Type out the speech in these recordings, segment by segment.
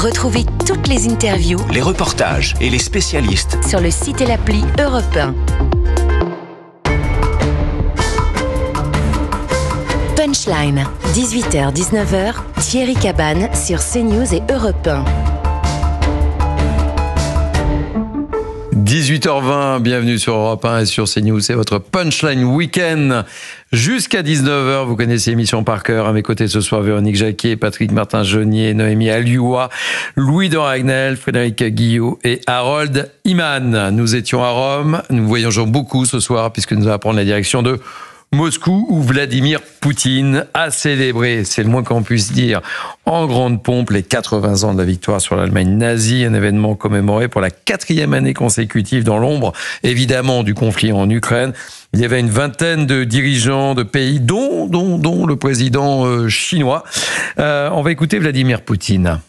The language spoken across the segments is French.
Retrouvez toutes les interviews, les reportages et les spécialistes sur le site et l'appli Europe 1. Punchline, 18h-19h, Thierry Cabane sur CNews et Europe 1. 18h20, bienvenue sur Europe 1 et sur CNews, c'est votre Punchline Week-end. Jusqu'à 19h, vous connaissez l'émission par cœur. À mes côtés ce soir, Véronique Jacquier, Patrick Martin-Jeunier, Noémie Alioua, Louis de Ragnel, Frédéric Guillot et Harold Iman. Nous étions à Rome, nous voyageons beaucoup ce soir puisque nous allons prendre la direction de Moscou, où Vladimir Poutine a célébré, c'est le moins qu'on puisse dire, en grande pompe les 80 ans de la victoire sur l'Allemagne nazie, un événement commémoré pour la 4e année consécutive dans l'ombre, évidemment, du conflit en Ukraine. Il y avait une vingtaine de dirigeants de pays, dont le président chinois. On va écouter Vladimir Poutine.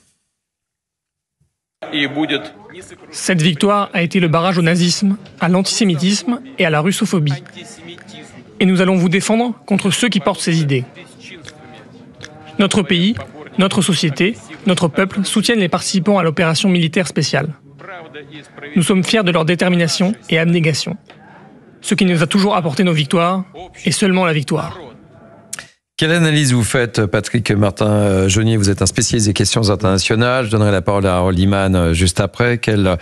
Cette victoire a été le barrage au nazisme, à l'antisémitisme et à la russophobie. Et nous allons vous défendre contre ceux qui portent ces idées. Notre pays, notre société, notre peuple soutiennent les participants à l'opération militaire spéciale. Nous sommes fiers de leur détermination et abnégation. Ce qui nous a toujours apporté nos victoires, et seulement la victoire. Quelle analyse vous faites, Patrick Martin-Jeunier? Vous êtes un spécialiste des questions internationales. Je donnerai la parole à Harold Iman juste après. Quel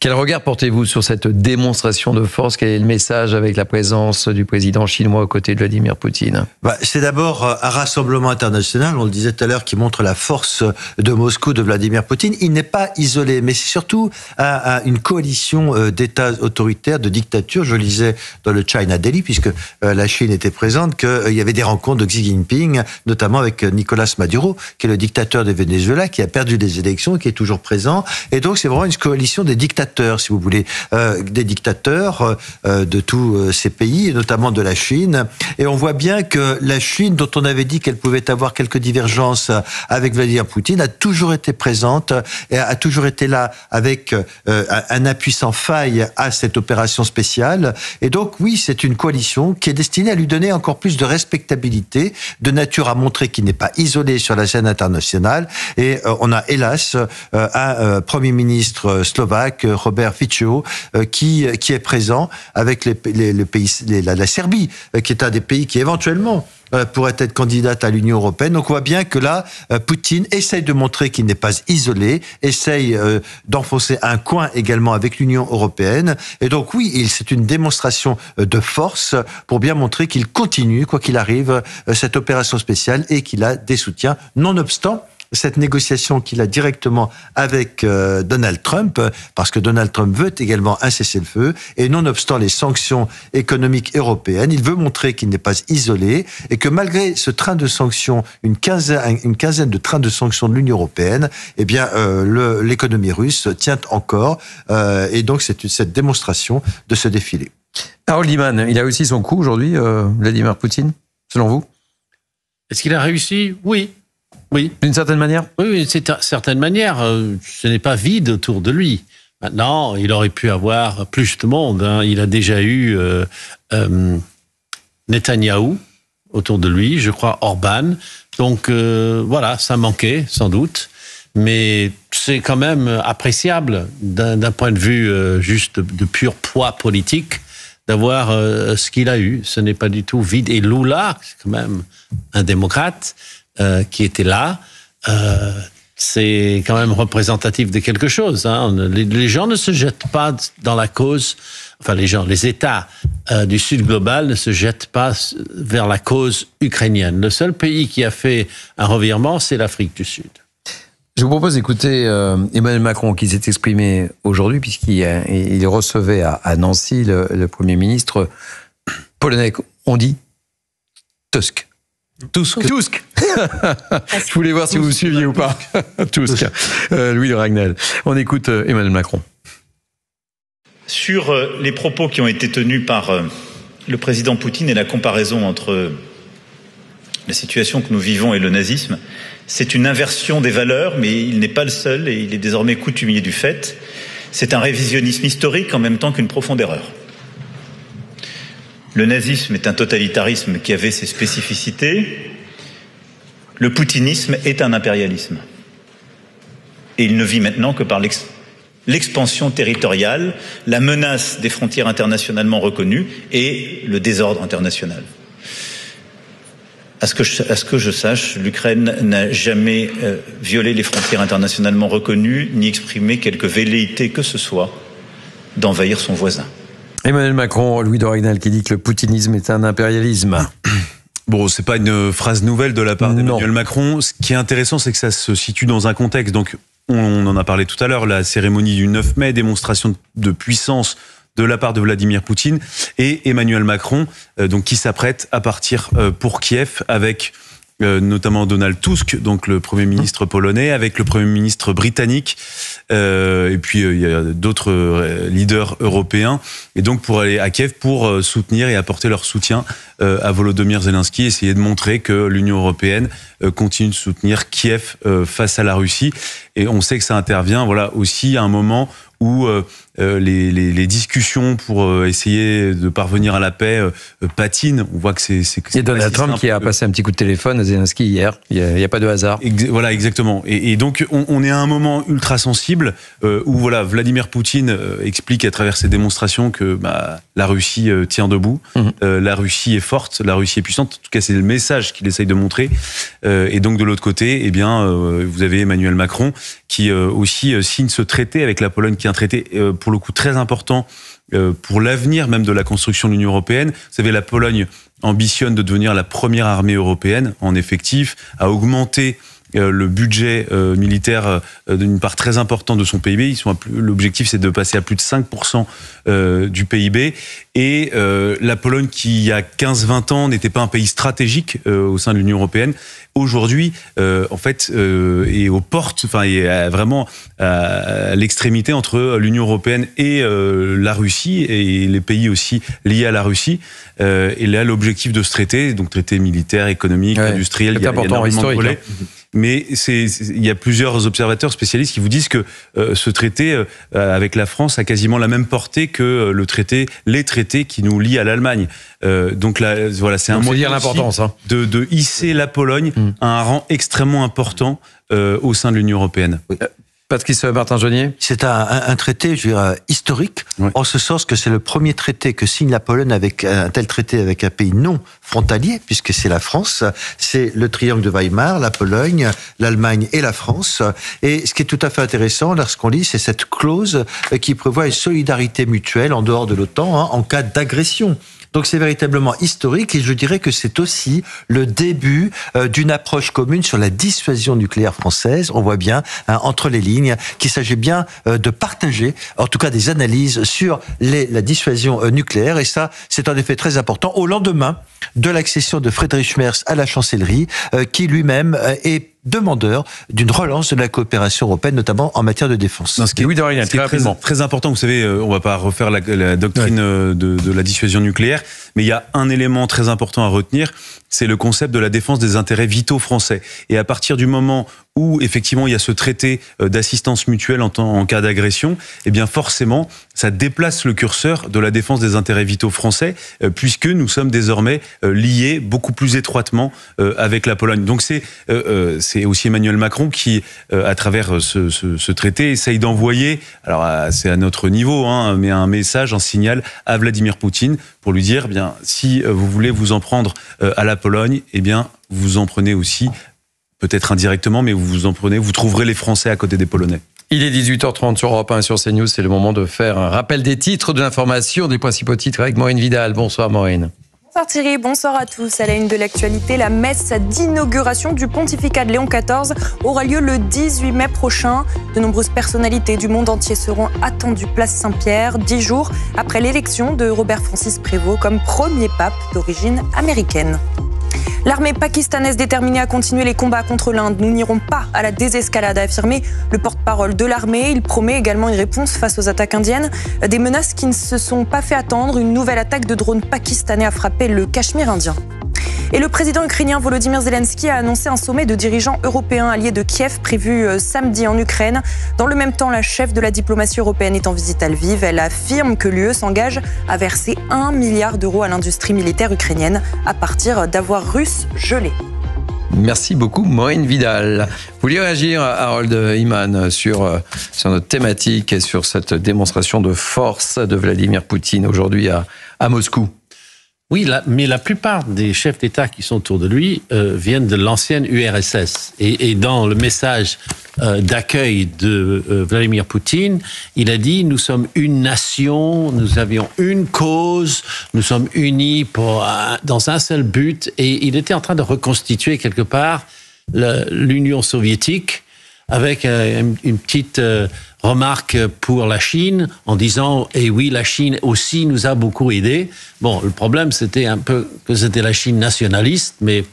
regard portez-vous sur cette démonstration de force? Quel est le message avec la présence du président chinois aux côtés de Vladimir Poutine? C'est d'abord un rassemblement international, on le disait tout à l'heure, qui montre la force de Moscou, de Vladimir Poutine. Il n'est pas isolé, mais c'est surtout une coalition d'États autoritaires, de dictatures. Je lisais dans le China Daily, puisque la Chine était présente, qu'il y avait des rencontres de Xi Jinping, notamment avec Nicolas Maduro, qui est le dictateur de Venezuela, qui a perdu les élections, qui est toujours présent. Et donc, c'est vraiment une coalition des dictateurs, si vous voulez, des dictateurs de tous ces pays, et notamment de la Chine. Et on voit bien que la Chine, dont on avait dit qu'elle pouvait avoir quelques divergences avec Vladimir Poutine, a toujours été présente et a toujours été là avec un appui sans faille à cette opération spéciale. Et donc, oui, c'est une coalition qui est destinée à lui donner encore plus de respectabilité, de nature à montrer qu'il n'est pas isolé sur la scène internationale. Et on a hélas un Premier ministre slovaque, Robert Fico, qui est présent avec les pays, la Serbie, qui est un des pays qui éventuellement pourrait être candidate à l'Union européenne. Donc on voit bien que là, Poutine essaye de montrer qu'il n'est pas isolé, essaye d'enfoncer un coin également avec l'Union européenne. Et donc oui, c'est une démonstration de force pour bien montrer qu'il continue, quoi qu'il arrive, cette opération spéciale et qu'il a des soutiens, nonobstant cette négociation qu'il a directement avec Donald Trump, parce que Donald Trump veut également un cessez-le-feu, et nonobstant les sanctions économiques européennes, il veut montrer qu'il n'est pas isolé, et que malgré ce train de sanctions, une quinzaine de trains de sanctions de l'Union européenne, eh bien, l'économie russe tient encore, et donc c'est cette démonstration de ce défilé. Harold Iman, il a réussi son coup aujourd'hui, Vladimir Poutine, selon vous? Est-ce qu'il a réussi? Oui. Oui. D'une certaine manière? Oui, c'est d'une certaine manière. Ce n'est pas vide autour de lui. Maintenant, il aurait pu avoir plus de monde. Hein. Il a déjà eu Netanyahou autour de lui, je crois Orban. Donc voilà, ça manquait sans doute. Mais c'est quand même appréciable d'un point de vue juste de pur poids politique d'avoir ce qu'il a eu. Ce n'est pas du tout vide. Et Lula, c'est quand même un démocrate, qui était là, c'est quand même représentatif de quelque chose. Hein. Les gens ne se jettent pas dans la cause, enfin les États du Sud global ne se jettent pas vers la cause ukrainienne. Le seul pays qui a fait un revirement, c'est l'Afrique du Sud. Je vous propose d'écouter Emmanuel Macron qui s'est exprimé aujourd'hui puisqu'il recevait à Nancy le Premier ministre polonais. On dit Tusk. Tusk. Je voulais voir si vous suiviez ou pas. Tusk. Louis de Ragnel. On écoute Emmanuel Macron. Sur les propos qui ont été tenus par le président Poutine et la comparaison entre la situation que nous vivons et le nazisme, c'est une inversion des valeurs, mais il n'est pas le seul et il est désormais coutumier du fait. C'est un révisionnisme historique en même temps qu'une profonde erreur. Le nazisme est un totalitarisme qui avait ses spécificités. Le poutinisme est un impérialisme. Et il ne vit maintenant que par l'expansion territoriale, la menace des frontières internationalement reconnues et le désordre international. À ce que je sache, l'Ukraine n'a jamais violé les frontières internationalement reconnues, ni exprimé quelque velléité que ce soit d'envahir son voisin. Emmanuel Macron, Louis d'Orignal, qui dit que le poutinisme est un impérialisme. Bon, c'est pas une phrase nouvelle de la part d'Emmanuel Macron. Ce qui est intéressant, c'est que ça se situe dans un contexte. Donc, on en a parlé tout à l'heure, la cérémonie du 9 mai, démonstration de puissance de la part de Vladimir Poutine, et Emmanuel Macron, donc qui s'apprête à partir pour Kiev avec notamment Donald Tusk, donc le Premier ministre polonais, avec le Premier ministre britannique, et puis il y a d'autres leaders européens, et donc pour aller à Kiev pour soutenir et apporter leur soutien à Volodymyr Zelensky, essayer de montrer que l'Union européenne continue de soutenir Kiev face à la Russie. Et on sait que ça intervient, voilà, aussi à un moment où les discussions pour essayer de parvenir à la paix patinent. On voit que c'est il y a Donald Trump qui a passé un petit coup de téléphone à Zelensky hier. Il n'y a pas de hasard. Voilà, exactement. Et donc, on est à un moment ultra sensible où voilà, Vladimir Poutine explique à travers ses démonstrations que la Russie tient debout, la Russie est forte, la Russie est puissante. En tout cas, c'est le message qu'il essaye de montrer. Et donc, de l'autre côté, eh bien, vous avez Emmanuel Macron qui aussi signe ce traité avec la Pologne, qui est un traité pour le coup très important pour l'avenir même de la construction de l'Union européenne. Vous savez, la Pologne ambitionne de devenir la première armée européenne en effectif, à augmenter le budget militaire d'une part très importante de son PIB. L'objectif, c'est de passer à plus de 5% du PIB. Et la Pologne, qui il y a 15-20 ans n'était pas un pays stratégique au sein de l'Union européenne, aujourd'hui, en fait, est aux portes, enfin, est vraiment à l'extrémité entre l'Union européenne et la Russie, et les pays aussi liés à la Russie. Et là, l'objectif de ce traité, donc traité militaire, économique, industriel, il y a énormément de volets. Mais il y a plusieurs observateurs spécialistes qui vous disent que ce traité avec la France a quasiment la même portée que les traités qui nous lient à l'Allemagne. Donc là, voilà, c'est un moyen l'importance, de hisser la Pologne à un rang extrêmement important au sein de l'Union européenne. Oui. Patrice Martin-Jeunier. C'est un traité, je dirais, historique, en ce sens que c'est le premier traité que signe la Pologne avec un tel traité avec un pays non frontalier, puisque c'est la France. C'est le triangle de Weimar, la Pologne, l'Allemagne et la France. Et ce qui est tout à fait intéressant, lorsqu'on lit, c'est cette clause qui prévoit une solidarité mutuelle en dehors de l'OTAN en cas d'agression. Donc c'est véritablement historique, et je dirais que c'est aussi le début d'une approche commune sur la dissuasion nucléaire française. On voit bien, entre les lignes, qu'il s'agit bien de partager, en tout cas des analyses sur la dissuasion nucléaire, et ça, c'est en effet très important, au lendemain de l'accession de Friedrich Merz à la chancellerie, qui lui-même est demandeur d'une relance de la coopération européenne, notamment en matière de défense. Ce qui est très important, vous savez, on ne va pas refaire la doctrine de la dissuasion nucléaire, mais il y a un élément très important à retenir, c'est le concept de la défense des intérêts vitaux français. Et à partir du moment où, effectivement, il y a ce traité d'assistance mutuelle en cas d'agression, eh bien, forcément, ça déplace le curseur de la défense des intérêts vitaux français, puisque nous sommes désormais liés beaucoup plus étroitement avec la Pologne. Donc, c'est aussi Emmanuel Macron qui, à travers ce traité, essaye d'envoyer, alors c'est à notre niveau, mais un message, un signal à Vladimir Poutine pour lui dire, eh bien, si vous voulez vous en prendre à la Pologne, eh bien, vous en prenez aussi, peut-être indirectement, mais vous trouverez les Français à côté des Polonais. Il est 18h30 sur Europe 1 et sur CNews. C'est le moment de faire un rappel des titres de l'information, des principaux titres avec Maureen Vidal. Bonsoir Maureen. Bonsoir Thierry, bonsoir à tous. À la une de l'actualité, la messe d'inauguration du pontificat de Léon XIV aura lieu le 18 mai prochain. De nombreuses personnalités du monde entier seront attendues place Saint-Pierre, 10 jours après l'élection de Robert-Francis Prévost comme premier pape d'origine américaine. L'armée pakistanaise déterminée à continuer les combats contre l'Inde. Nous n'irons pas à la désescalade, a affirmé le porte-parole de l'armée. Il promet également une réponse face aux attaques indiennes. Des menaces qui ne se sont pas fait attendre. Une nouvelle attaque de drones pakistanais a frappé le Cachemire indien. Et le président ukrainien Volodymyr Zelensky a annoncé un sommet de dirigeants européens alliés de Kiev prévu samedi en Ukraine. Dans le même temps, la chef de la diplomatie européenne est en visite à Lviv. Elle affirme que l'UE s'engage à verser 1 milliard d'euros à l'industrie militaire ukrainienne à partir d'avoirs russes gelés. Merci beaucoup, Maureen Vidal. Vous vouliez réagir, Harold Iman, sur notre thématique et sur cette démonstration de force de Vladimir Poutine aujourd'hui à Moscou? Oui, mais la plupart des chefs d'État qui sont autour de lui viennent de l'ancienne URSS. Et dans le message d'accueil de Vladimir Poutine, il a dit « Nous sommes une nation, nous avions une cause, nous sommes unis dans un seul but. » Et il était en train de reconstituer quelque part l'Union soviétique avec une petite remarque pour la Chine en disant « Eh oui, la Chine aussi nous a beaucoup aidés. » Bon, le problème, c'était un peu que c'était la Chine nationaliste, mais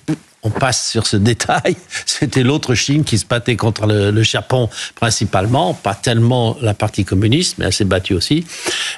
on passe sur ce détail. C'était l'autre Chine qui se battait contre le Japon principalement, pas tellement la partie communiste, mais elle s'est battue aussi.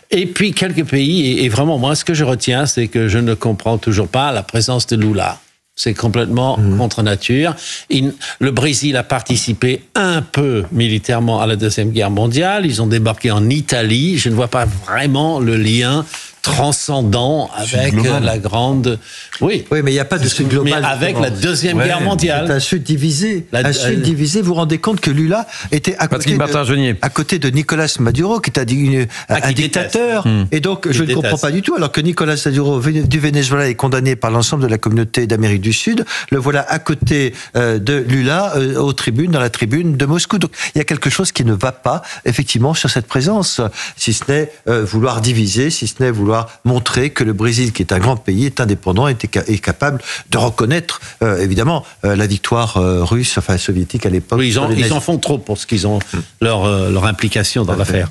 Et puis quelques pays, et vraiment, moi, ce que je retiens, c'est que je ne comprends toujours pas la présence de Lula. C'est complètement contre nature. Le Brésil a participé un peu militairement à la Deuxième Guerre mondiale. Ils ont débarqué en Italie. Je ne vois pas vraiment le lien transcendant avec la grande... Oui, mais il n'y a pas de sud global. Mais avec la Deuxième Guerre mondiale. C'est un sud divisé. Un sud divisé. Vous vous rendez compte que Lula était à côté de Nicolas Maduro, qui est un dictateur. Et donc, je ne comprends pas du tout. Alors que Nicolas Maduro du Venezuela est condamné par l'ensemble de la communauté d'Amérique du Sud, le voilà à côté de Lula dans la tribune de Moscou. Donc, il y a quelque chose qui ne va pas, effectivement, sur cette présence. Si ce n'est vouloir diviser, si ce n'est vouloir montrer que le Brésil, qui est un grand pays, est indépendant, est capable de reconnaître, évidemment, la victoire russe, enfin soviétique à l'époque. Oui, ils en font trop pour ce qu'ils ont, leur implication dans l'affaire.